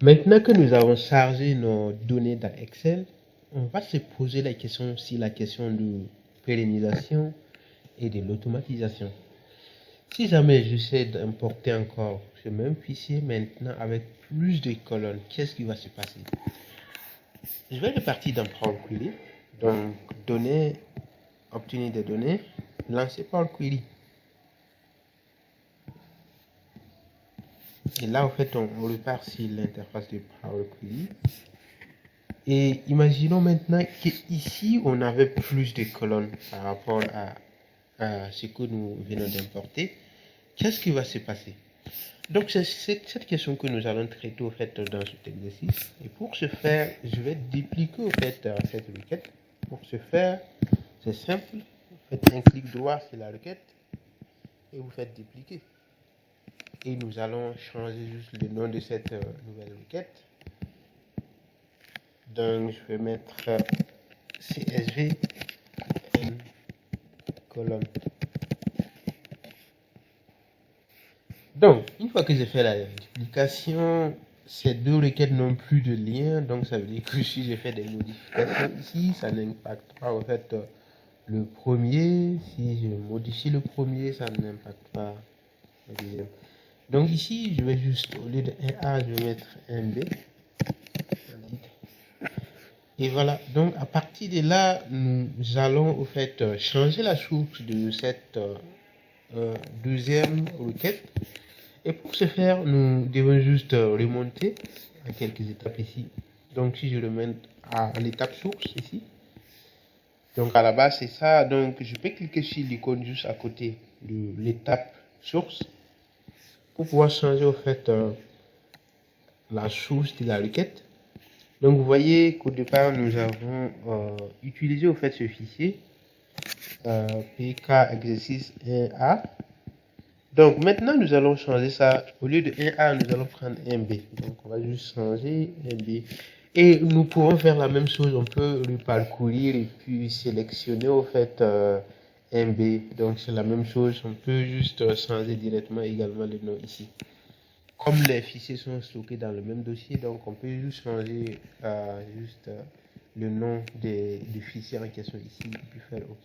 Maintenant que nous avons chargé nos données dans Excel, on va se poser la question de pérennisation et de l'automatisation. Si jamais j'essaie d'importer encore ce même fichier maintenant avec plus de colonnes, qu'est-ce qui va se passer? Je vais repartir dans Power Query, donc données, obtenir des données, lancer Power Query. Et là, en fait, on repart sur l'interface de Power Query. Et imaginons maintenant qu'ici, on avait plus de colonnes par rapport à ce que nous venons d'importer. Qu'est-ce qui va se passer? Donc, c'est cette question que nous allons traiter au fait dans cet exercice. Et pour ce faire, je vais dupliquer au fait cette requête. Pour ce faire, c'est simple. Vous faites un clic droit sur la requête et vous faites dupliquer. Et nous allons changer juste le nom de cette nouvelle requête. Donc, je vais mettre CSV colonne. Donc, une fois que j'ai fait la duplication, ces deux requêtes n'ont plus de lien. Donc, ça veut dire que si j'ai fait des modifications ici, ça n'impacte pas en fait le premier. Si je modifie le premier, ça n'impacte pas le deuxième. Donc, ici, je vais juste, au lieu de 1A, je vais mettre 1B. Et voilà, donc à partir de là, nous allons au fait changer la source de cette deuxième requête. Et pour ce faire, nous devons juste remonter à quelques étapes ici. Donc si je remonte à l'étape source ici, donc à la base c'est ça. Donc je peux cliquer sur l'icône juste à côté de l'étape source pour pouvoir changer au fait la source de la requête. Donc vous voyez qu'au départ nous avons utilisé au fait ce fichier pk exercice 1a. Donc maintenant nous allons changer ça. Au lieu de 1a nous allons prendre 1b. Donc on va juste changer 1b. Et nous pouvons faire la même chose. On peut reparcourir et puis sélectionner au fait 1b. Donc c'est la même chose. On peut juste changer directement également le nom ici. Comme les fichiers sont stockés dans le même dossier, donc on peut juste changer le nom du fichier en question ici et puis faire OK.